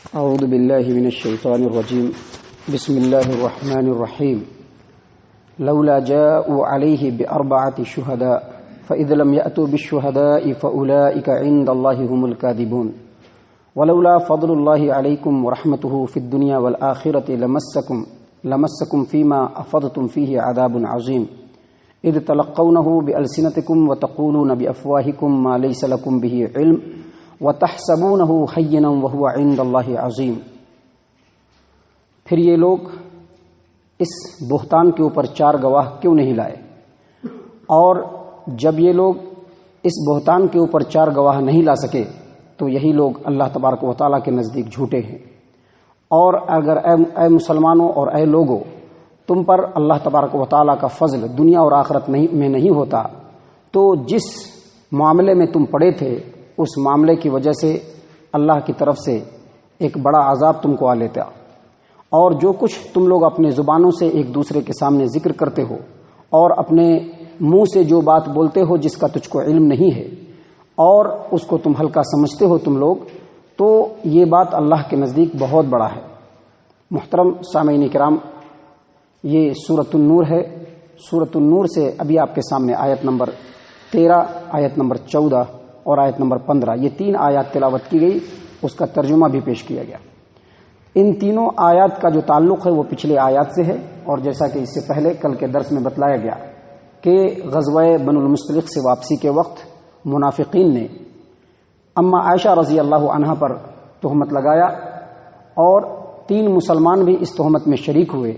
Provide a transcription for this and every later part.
اعوذ باللہ من الشیطان الرجیم بسم اللہ الرحمن الرحیم لولا جاءوا علیہ بأربعة شہداء فإذ لم يأتوا بالشہداء فأولئک عند اللہ هم الكاذبون ولولا فضل اللہ علیکم ورحمته فی الدنیا والآخرة لمسکم فیما افضتم فیہ عذاب عظیم اذ تلقونه بألسنتکم وتقولون بأفواہکم ما لیس لکم به علم وَتَحْسَبُونَهُ هَيِّنًا وَهُوَ عِندَ اللَّهِ عَظِيمٌ۔ پھر یہ لوگ اس بہتان کے اوپر 4 گواہ کیوں نہیں لائے؟ اور جب یہ لوگ اس بہتان کے اوپر 4 گواہ نہیں لا سکے تو یہی لوگ اللہ تبارک و تعالیٰ کے نزدیک جھوٹے ہیں۔ اور اگر اے مسلمانوں اور اے لوگوں تم پر اللہ تبارک و تعالیٰ کا فضل دنیا اور آخرت میں نہیں ہوتا تو جس معاملے میں تم پڑے تھے اس معاملے کی وجہ سے اللہ کی طرف سے ایک بڑا عذاب تم کو آ لیتا، اور جو کچھ تم لوگ اپنے زبانوں سے ایک دوسرے کے سامنے ذکر کرتے ہو اور اپنے منہ سے جو بات بولتے ہو جس کا تجھ کو علم نہیں ہے اور اس کو تم ہلکا سمجھتے ہو تم لوگ، تو یہ بات اللہ کے نزدیک بہت بڑا ہے۔ محترم سامعین کرام، یہ سورۃ النور ہے۔ سورۃ النور سے ابھی آپ کے سامنے آیت نمبر 13، آیت نمبر 14 اور آیت نمبر 15 یہ 3 آیات تلاوت کی گئی، اس کا ترجمہ بھی پیش کیا گیا۔ ان تینوں آیات کا جو تعلق ہے وہ پچھلے آیات سے ہے، اور جیسا کہ اس سے پہلے کل کے درس میں بتلایا گیا کہ غزوہ بنو المصطلق سے واپسی کے وقت منافقین نے اما عائشہ رضی اللہ عنہا پر تہمت لگایا، اور 3 مسلمان بھی اس تہمت میں شریک ہوئے،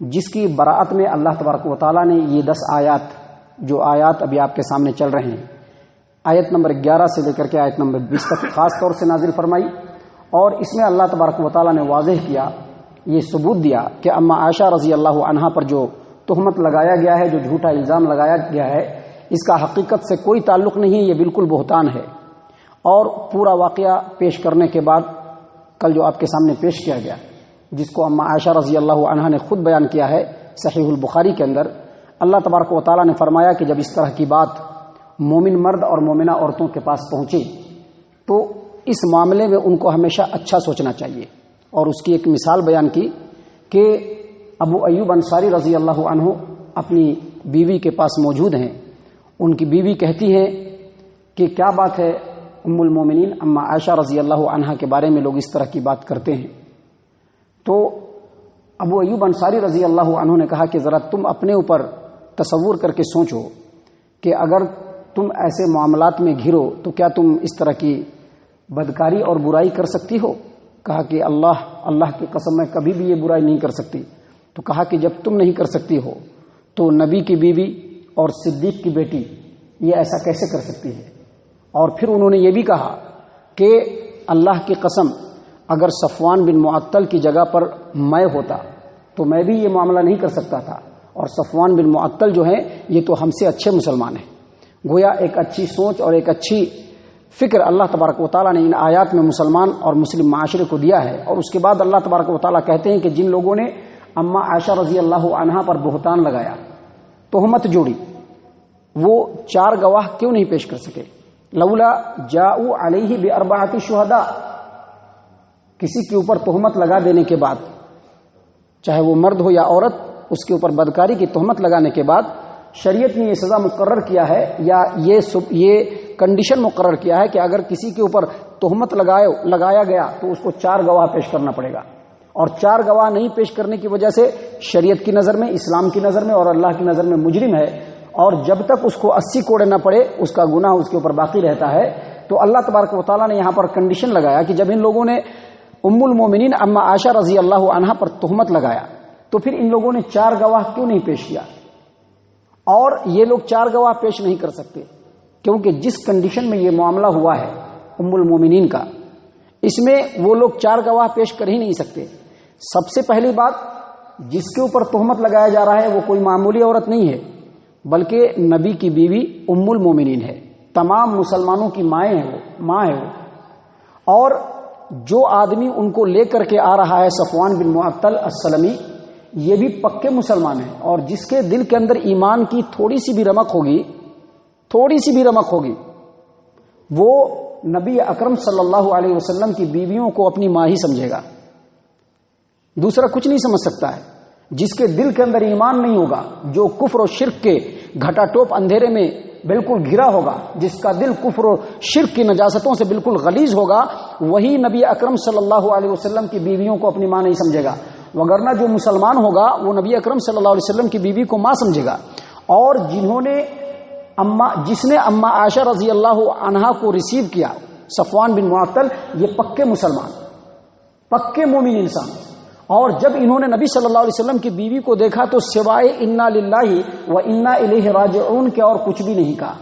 جس کی براءت میں اللہ تبارک و تعالیٰ نے یہ 10 آیات جو آیات ابھی آپ کے سامنے چل رہے ہیں، آیت نمبر 11 سے لے کر کے آیت نمبر 20 تک خاص طور سے نازل فرمائی، اور اس میں اللہ تبارک و تعالیٰ نے واضح کیا، یہ ثبوت دیا کہ اما عائشہ رضی اللہ عنہا پر جو تہمت لگایا گیا ہے، جو جھوٹا الزام لگایا گیا ہے، اس کا حقیقت سے کوئی تعلق نہیں، یہ بالکل بہتان ہے۔ اور پورا واقعہ پیش کرنے کے بعد کل جو آپ کے سامنے پیش کیا گیا، جس کو اما عائشہ رضی اللہ عنہا نے خود بیان کیا ہے صحیح البخاری کے اندر، اللہ تبارک و تعالیٰ نے فرمایا کہ جب اس طرح کی بات مومن مرد اور مومنہ عورتوں کے پاس پہنچے تو اس معاملے میں ان کو ہمیشہ اچھا سوچنا چاہیے۔ اور اس کی ایک مثال بیان کی کہ ابو ایوب انصاری رضی اللہ عنہ اپنی بیوی کے پاس موجود ہیں، ان کی بیوی کہتی ہے کہ کیا بات ہے ام المومنین اما عائشہ رضی اللہ عنہا کے بارے میں لوگ اس طرح کی بات کرتے ہیں؟ تو ابو ایوب انصاری رضی اللہ عنہ نے کہا کہ ذرا تم اپنے اوپر تصور کر کے سوچو کہ اگر تم ایسے معاملات میں گھرو تو کیا تم اس طرح کی بدکاری اور برائی کر سکتی ہو؟ کہا کہ اللہ کی قسم میں کبھی بھی یہ برائی نہیں کر سکتی۔ تو کہا کہ جب تم نہیں کر سکتی ہو تو نبی کی بیوی اور صدیق کی بیٹی یہ ایسا کیسے کر سکتی ہے؟ اور پھر انہوں نے یہ بھی کہا کہ اللہ کی قسم اگر صفوان بن معطل کی جگہ پر میں ہوتا تو میں بھی یہ معاملہ نہیں کر سکتا تھا، اور صفوان بن معطل جو ہیں یہ تو ہم سے اچھے مسلمان ہیں۔ گویا ایک اچھی سوچ اور ایک اچھی فکر اللہ تبارک و تعالیٰ نے ان آیات میں مسلمان اور مسلم معاشرے کو دیا ہے۔ اور اس کے بعد اللہ تبارک و تعالیٰ کہتے ہیں کہ جن لوگوں نے اما عائشہ رضی اللہ عنہا پر بہتان لگایا، تہمت جوڑی، وہ 4 گواہ کیوں نہیں پیش کر سکے؟ لولا جاءوا علیہ بأربعة شہداء، کسی کے اوپر تہمت لگا دینے کے بعد، چاہے وہ مرد ہو یا عورت، اس کے اوپر بدکاری کی تہمت لگانے کے بعد شریعت نے یہ سزا مقرر کیا ہے یا یہ کنڈیشن مقرر کیا ہے کہ اگر کسی کے اوپر تہمت لگایا گیا تو اس کو 4 گواہ پیش کرنا پڑے گا، اور 4 گواہ نہیں پیش کرنے کی وجہ سے شریعت کی نظر میں، اسلام کی نظر میں اور اللہ کی نظر میں مجرم ہے، اور جب تک اس کو 80 کوڑے نہ پڑے اس کا گناہ اس کے اوپر باقی رہتا ہے۔ تو اللہ تبارک و تعالیٰ نے یہاں پر کنڈیشن لگایا کہ جب ان لوگوں نے ام المومنین اما عائشہ رضی اللہ عنہا پر تہمت لگایا تو پھر ان لوگوں نے 4 گواہ کیوں نہیں پیش کیا؟ اور یہ لوگ 4 گواہ پیش نہیں کر سکتے کیونکہ جس کنڈیشن میں یہ معاملہ ہوا ہے ام المومنین کا، اس میں وہ لوگ 4 گواہ پیش کر ہی نہیں سکتے۔ سب سے پہلی بات، جس کے اوپر تہمت لگایا جا رہا ہے وہ کوئی معمولی عورت نہیں ہے، بلکہ نبی کی بیوی ام المومنین ہے، تمام مسلمانوں کی ماں ہے وہ۔ اور جو آدمی ان کو لے کر کے آ رہا ہے صفوان بن معطل السلمی، یہ بھی پکے مسلمان ہیں، اور جس کے دل کے اندر ایمان کی تھوڑی سی بھی رمق ہوگی، وہ نبی اکرم صلی اللہ علیہ وسلم کی بیویوں کو اپنی ماں ہی سمجھے گا، دوسرا کچھ نہیں سمجھ سکتا ہے۔ جس کے دل کے اندر ایمان نہیں ہوگا، جو کفر و شرک کے گھٹا ٹوپ اندھیرے میں بالکل گھرا ہوگا، جس کا دل کفر و شرک کی نجاستوں سے بالکل غلیظ ہوگا، وہی نبی اکرم صلی اللہ علیہ وسلم کی بیویوں کو اپنی ماں نہیں سمجھے گا۔ وگرنہ جو مسلمان ہوگا وہ نبی اکرم صلی اللہ علیہ وسلم کی بیوی کو ماں سمجھے گا۔ اور جس نے اما عائشہ رضی اللہ عنہا کو ریسیو کیا، صفوان بن معطل، یہ پکے مسلمان، پکے مومن انسان، اور جب انہوں نے نبی صلی اللہ علیہ وسلم کی بیوی کو دیکھا تو سوائے انا للہ و انا الیہ راجعون کے اور کچھ بھی نہیں کہا۔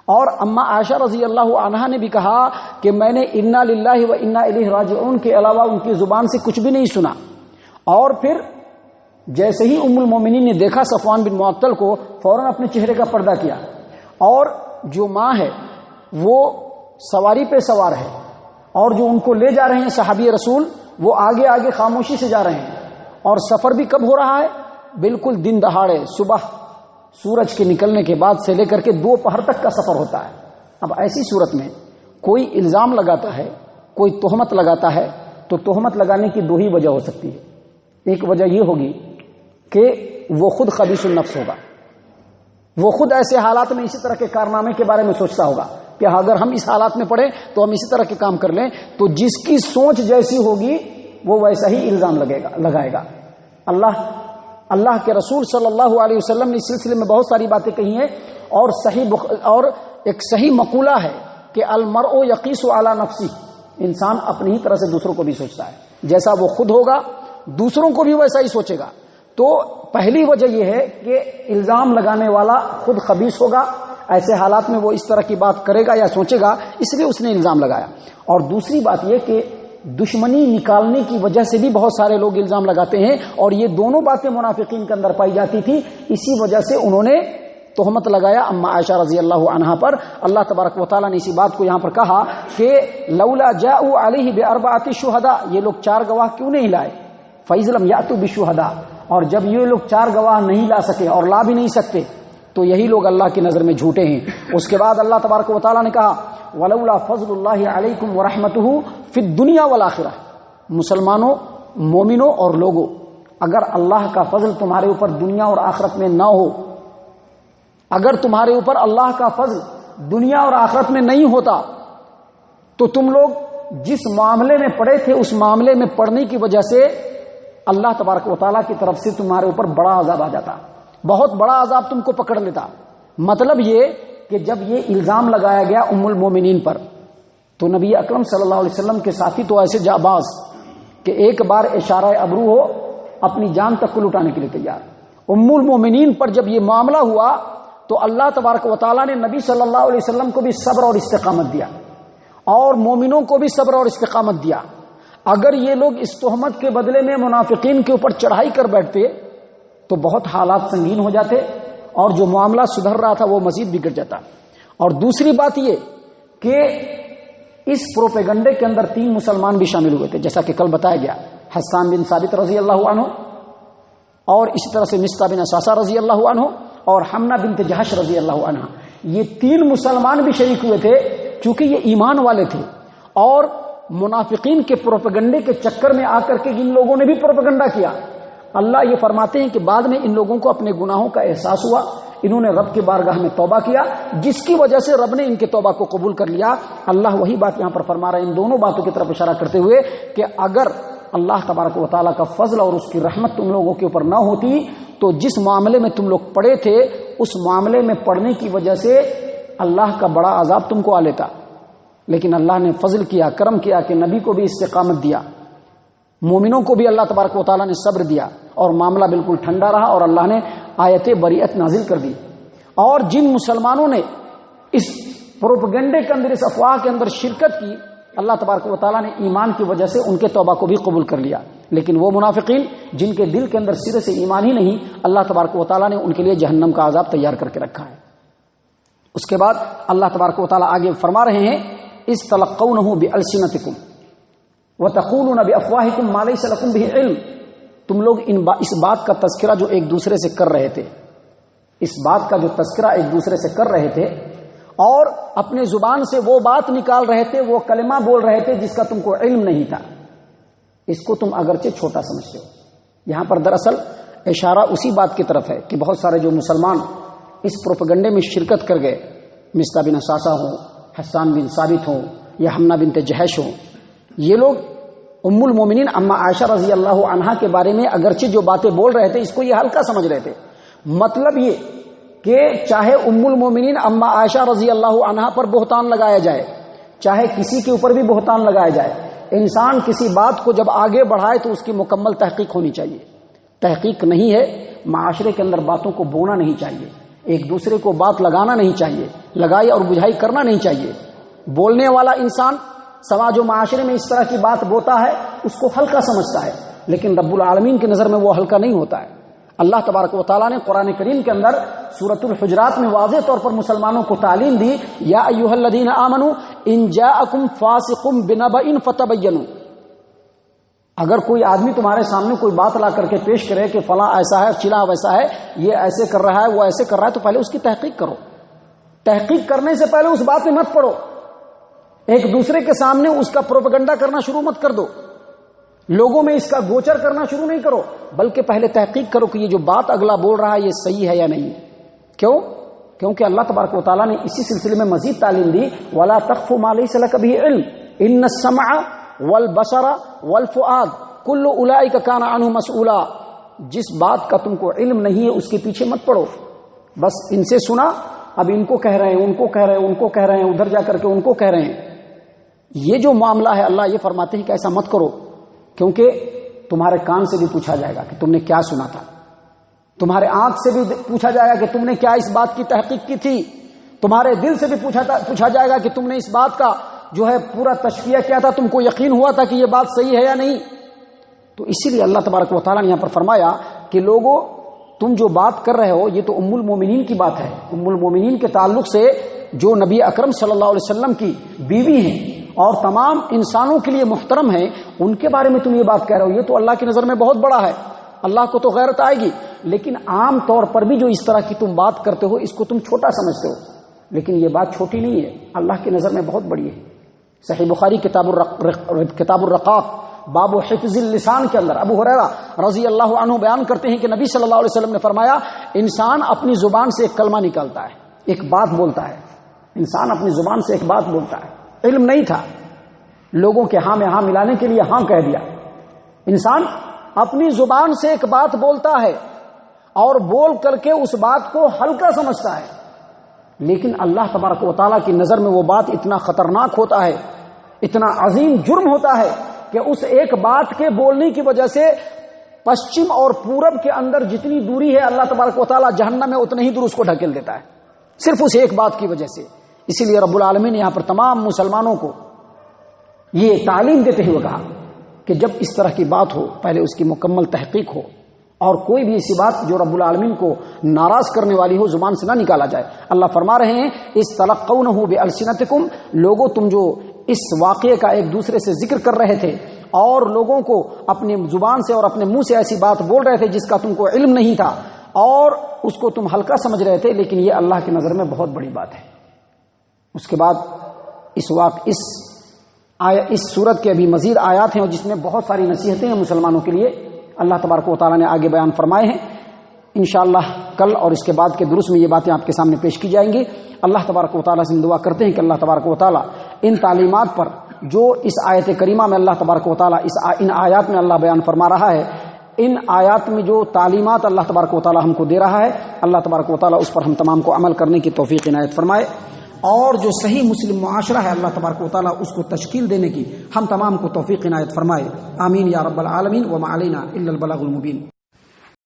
اور اما عائشہ رضی اللہ عنہا نے بھی کہا کہ میں نے انا للہ و انا الیہ راجعون کے علاوہ ان کی زبان سے کچھ بھی نہیں سنا۔ اور پھر جیسے ہی ام المومنین نے دیکھا صفوان بن معطل کو، فوراً اپنے چہرے کا پردہ کیا، اور جو ماں ہے وہ سواری پہ سوار ہے، اور جو ان کو لے جا رہے ہیں صحابی رسول، وہ آگے آگے خاموشی سے جا رہے ہیں۔ اور سفر بھی کب ہو رہا ہے؟ بالکل دن دہاڑے، صبح سورج کے نکلنے کے بعد سے لے کر کے دوپہر تک کا سفر ہوتا ہے۔ اب ایسی صورت میں کوئی الزام لگاتا ہے، کوئی تہمت لگاتا ہے، تو تہمت لگانے کی دو ہی وجہ ہو سکتی ہے۔ ایک وجہ یہ ہوگی کہ وہ خود خبیث النفس ہوگا، وہ خود ایسے حالات میں اسی طرح کے کارنامے کے بارے میں سوچتا ہوگا کہ اگر ہم اس حالات میں پڑے تو ہم اسی طرح کے کام کر لیں، تو جس کی سوچ جیسی ہوگی وہ ویسا ہی الزام لگائے گا۔ اللہ کے رسول صلی اللہ علیہ وسلم نے اس سلسلے میں بہت ساری باتیں کہی ہیں، اور ایک صحیح مقولہ ہے کہ المرء یقیس علی نفسہ، انسان اپنی ہی طرح سے دوسروں کو بھی سوچتا ہے، جیسا وہ خود ہوگا دوسروں کو بھی ویسا ہی سوچے گا۔ تو پہلی وجہ یہ ہے کہ الزام لگانے والا خود خبیث ہوگا، ایسے حالات میں وہ اس طرح کی بات کرے گا یا سوچے گا، اس لیے اس نے الزام لگایا۔ اور دوسری بات یہ کہ دشمنی نکالنے کی وجہ سے بھی بہت سارے لوگ الزام لگاتے ہیں، اور یہ دونوں باتیں منافقین کے اندر پائی جاتی تھی، اسی وجہ سے انہوں نے تہمت لگایا اما عائشہ رضی اللہ عنہا پر۔ اللہ تبارک و تعالیٰ نے اسی بات کو یہاں پر کہا کہ لولا جاءوا علیہ باربعۃ شہداء، یہ لوگ 4 گواہ کیوں نہیں لائے؟ فإذ لم یأتوا بالشہداء، اور جب یہ لوگ 4 گواہ نہیں لا سکے اور لا بھی نہیں سکتے تو یہی لوگ اللہ کی نظر میں جھوٹے ہیں۔ اس کے بعد اللہ تبارک و تعالیٰ نے کہا ولولا فضل اللہ علیکم ورحمتہ فی الدنیا والآخرہ، مسلمانوں، مومنوں اور لوگوں، اگر اللہ کا فضل تمہارے اوپر دنیا اور آخرت میں نہ ہو، اگر تمہارے اوپر اللہ کا فضل دنیا اور آخرت میں نہیں ہوتا تو تم لوگ جس معاملے میں پڑے تھے اس معاملے میں پڑنے کی وجہ سے اللہ تبارک و تعالیٰ کی طرف سے تمہارے اوپر بڑا عذاب آ جاتا، بہت بڑا عذاب تم کو پکڑ لیتا۔ مطلب یہ کہ جب یہ الزام لگایا گیا ام المومنین پر، تو نبی اکرم صلی اللہ علیہ وسلم کے ساتھی تو ایسے جانباز کہ ایک بار اشارہ ابرو ہو اپنی جان تک کو لٹانے کے لیے تیار۔ ام المومنین پر جب یہ معاملہ ہوا تو اللہ تبارک و تعالیٰ نے نبی صلی اللہ علیہ وسلم کو بھی صبر اور استقامت دیا، اور مومنوں کو بھی صبر اور استقامت دیا۔ اگر یہ لوگ اس تہمت کے بدلے میں منافقین کے اوپر چڑھائی کر بیٹھتے تو بہت حالات سنگین ہو جاتے، اور جو معاملہ سدھر رہا تھا وہ مزید بگڑ جاتا۔ اور دوسری بات یہ کہ اس پروپیگنڈے کے اندر 3 مسلمان بھی شامل ہوئے تھے، جیسا کہ کل بتایا گیا، حسان بن ثابت رضی اللہ عنہ، اور اسی طرح سے مصطح بن اساسہ رضی اللہ عنہ، اور حمنہ بنت جہش رضی اللہ عنہ۔ یہ 3 مسلمان بھی شریک ہوئے تھے، چونکہ یہ ایمان والے تھے، اور منافقین کے پروپیگنڈے کے چکر میں آ کر کے ان لوگوں نے بھی پروپیگنڈا کیا۔ اللہ یہ فرماتے ہیں کہ بعد میں ان لوگوں کو اپنے گناہوں کا احساس ہوا، انہوں نے رب کی بارگاہ میں توبہ کیا، جس کی وجہ سے رب نے ان کے توبہ کو قبول کر لیا۔ اللہ وہی بات یہاں پر فرما رہا ہے، ان دونوں باتوں کی طرف اشارہ کرتے ہوئے کہ اگر اللہ تبارک و تعالیٰ کا فضل اور اس کی رحمت تم لوگوں کے اوپر نہ ہوتی تو جس معاملے میں تم لوگ پڑے تھے اس معاملے میں پڑنے کی وجہ سے اللہ کا بڑا عذاب تم کو آ لیتا، لیکن اللہ نے فضل کیا، کرم کیا کہ نبی کو بھی استقامت دیا، مومنوں کو بھی اللہ تبارک و تعالیٰ نے صبر دیا، اور معاملہ بالکل ٹھنڈا رہا، اور اللہ نے آیت بریت نازل کر دی۔ اور جن مسلمانوں نے اس پروپیگنڈے کے اندر، اس افواہ کے اندر شرکت کی، اللہ تبارک و تعالیٰ نے ایمان کی وجہ سے ان کے توبہ کو بھی قبول کر لیا۔ لیکن وہ منافقین جن کے دل کے اندر سرے سے ایمان ہی نہیں، اللہ تبارک و تعالیٰ نے ان کے لیے جہنم کا عذاب تیار کر کے رکھا ہے۔ اس کے بعد اللہ تبارک و تعالیٰ آگے فرما رہے ہیں استلقونه بألسنتكم وتقولون بأفواهكم ما ليس لكم به علم، تم لوگ اس بات کا تذکرہ جو ایک دوسرے سے کر رہے تھے، اس بات کا جو تذکرہ ایک دوسرے سے کر رہے تھے، اور اپنے زبان سے وہ بات نکال رہے تھے، وہ کلمہ بول رہے تھے جس کا تم کو علم نہیں تھا، اس کو تم اگرچہ چھوٹا سمجھتے ہو۔ یہاں پر دراصل اشارہ اسی بات کی طرف ہے کہ بہت سارے جو مسلمان اس پروپیگنڈے میں شرکت کر گئے، مصطح بن اساسہ ہوں، حسان بن ثابت ہوں یا حمنہ بنت جہش ہوں، یہ لوگ ام المومنین اما عائشہ رضی اللہ عنہا کے بارے میں اگرچہ جو باتیں بول رہے تھے اس کو یہ ہلکا سمجھ رہے تھے۔ مطلب یہ کہ چاہے ام المومنین اما عائشہ رضی اللہ عنہا پر بہتان لگایا جائے، چاہے کسی کے اوپر بھی بہتان لگایا جائے، انسان کسی بات کو جب آگے بڑھائے تو اس کی مکمل تحقیق ہونی چاہیے۔ تحقیق نہیں ہے، معاشرے کے اندر باتوں کو بونا نہیں چاہیے، ایک دوسرے کو بات لگانا نہیں چاہیے، لگائی اور بجھائی کرنا نہیں چاہیے۔ بولنے والا انسان سماج و معاشرے میں اس طرح کی بات بوتا ہے اس کو ہلکا سمجھتا ہے، لیکن رب العالمین کی نظر میں وہ ہلکا نہیں ہوتا ہے۔ اللہ تبارک و تعالیٰ نے قرآن کریم کے اندر سورۃ الحجرات میں واضح طور پر مسلمانوں کو تعلیم دی، یا ایھا الذین آمنوا ان جاءکم فاسق بنبأ فتبینوا، اگر کوئی آدمی تمہارے سامنے کوئی بات لا کر کے پیش کرے کہ فلاں ایسا ہے، چلا ویسا ہے، یہ ایسے کر رہا ہے، وہ ایسے کر رہا ہے، تو پہلے اس کی تحقیق کرو۔ تحقیق کرنے سے پہلے اس بات میں مت پڑو، ایک دوسرے کے سامنے اس کا پروپیگنڈا کرنا شروع مت کر دو، لوگوں میں اس کا گوچر کرنا شروع نہیں کرو، بلکہ پہلے تحقیق کرو کہ یہ جو بات اگلا بول رہا ہے یہ صحیح ہے یا نہیں۔ کیوں؟ کیونکہ اللہ تبارک و تعالیٰ نے اسی سلسلے میں مزید تعلیم دی، وَلَا تَخْفُ مَا لَيْسَ لَكَ بِهِ عِلْمٌ إِنَّ السَّمْعَ وَالْبَصَرَ وَالْفُؤَادَ كُلُّ أُولَئِكَ كَانَ عَنْهُ مَسْئُولًا۔ جس بات کا تم کو علم نہیں ہے اس کے پیچھے مت پڑو، بس ان سے سنا، اب ان کو کہہ رہے ہیں، ان کو کہہ رہے ہیں، ان کو کہہ رہے ہیں، ادھر جا کر کے ان کو کہہ رہے ہیں۔ یہ جو معاملہ ہے اللہ یہ فرماتے ہیں کہ ایسا مت کرو، کیونکہ تمہارے کان سے بھی پوچھا جائے گا کہ تم نے کیا سنا تھا، تمہارے آنکھ سے بھی پوچھا جائے گا کہ تم نے کیا اس بات کی تحقیق کی تھی، تمہارے دل سے بھی پوچھا جائے گا کہ تم نے اس بات کا جو ہے پورا تشفیہ کیا تھا، تم کو یقین ہوا تھا کہ یہ بات صحیح ہے یا نہیں۔ تو اسی لیے اللہ تبارک و تعالیٰ نے یہاں پر فرمایا کہ لوگوں تم جو بات کر رہے ہو یہ تو ام المومنین کی بات ہے، ام المومنین کے تعلق سے جو نبی اکرم صلی اللہ علیہ وسلم کی بیوی ہیں اور تمام انسانوں کے لیے محترم ہیں، ان کے بارے میں تم یہ بات کہہ رہے ہو، یہ تو اللہ کی نظر میں بہت بڑا ہے، اللہ کو تو غیرت آئے گی، لیکن عام طور پر بھی جو اس طرح کی تم بات کرتے ہو اس کو تم چھوٹا سمجھتے ہو، لیکن یہ بات چھوٹی نہیں ہے، اللہ کی نظر میں بہت بڑی ہے۔ صحیح بخاری کتاب الرقاق باب حفظ اللسان کے اندر ابو ہریرہ رضی اللہ عنہ بیان کرتے ہیں کہ نبی صلی اللہ علیہ وسلم نے فرمایا، انسان اپنی زبان سے ایک کلمہ نکالتا ہے، ایک بات بولتا ہے، انسان اپنی زبان سے ایک بات بولتا ہے، علم نہیں تھا، لوگوں کے ہاں میں ہاں ملانے کے لیے ہاں کہہ دیا، انسان اپنی زبان سے ایک بات بولتا ہے اور بول کر کے اس بات کو ہلکا سمجھتا ہے، لیکن اللہ تبارک و تعالیٰ کی نظر میں وہ بات اتنا خطرناک ہوتا ہے، اتنا عظیم جرم ہوتا ہے کہ اس ایک بات کے بولنے کی وجہ سے پشچم اور پورب کے اندر جتنی دوری ہے اللہ تبارک و تعالیٰ جہنم میں اتنے ہی دور اس کو ڈھکیل دیتا ہے، صرف اس ایک بات کی وجہ سے۔ اسی لیے رب العالمین نے یہاں پر تمام مسلمانوں کو یہ تعلیم دیتے ہوئے کہا کہ جب اس طرح کی بات ہو پہلے اس کی مکمل تحقیق ہو، اور کوئی بھی ایسی بات جو رب العالمین کو ناراض کرنے والی ہو زبان سے نہ نکالا جائے۔ اللہ فرما رہے ہیں استلقونه بألسنتکم، لوگوں تم جو اس واقعے کا ایک دوسرے سے ذکر کر رہے تھے اور لوگوں کو اپنے زبان سے اور اپنے منہ سے ایسی بات بول رہے تھے جس کا تم کو علم نہیں تھا اور اس کو تم ہلکا سمجھ رہے تھے، لیکن یہ اللہ کی نظر میں بہت بڑی بات ہے۔ اس کے بعد اس سورت کے ابھی مزید آیات ہیں اور جس میں بہت ساری نصیحتیں ہیں مسلمانوں کے لیے، اللہ تبارک و تعالیٰ نے آگے بیان فرمائے ہیں۔ انشاءاللہ کل اور اس کے بعد کے دروس میں یہ باتیں آپ کے سامنے پیش کی جائیں گی۔ اللہ تبارک و تعالیٰ سے ہم دعا کرتے ہیں کہ اللہ تبارک و تعالیٰ ان تعلیمات پر جو اس آیت کریمہ میں اللہ تبارک و تعالیٰ ان آیات میں اللہ بیان فرما رہا ہے، ان آیات میں جو تعلیمات اللہ تبارک و تعالیٰ ہم کو دے رہا ہے، اللہ تبارک و تعالیٰ اس پر ہم تمام کو عمل کرنے کی توفیق عنایت فرمائے، اور جو صحیح مسلم معاشرہ ہے اللہ تبارک و تعالیٰ اس کو تشکیل دینے کی ہم تمام کو توفیق عنایت فرمائے۔ آمین یا رب العالمین، وما علینا الا البلاغ المبین۔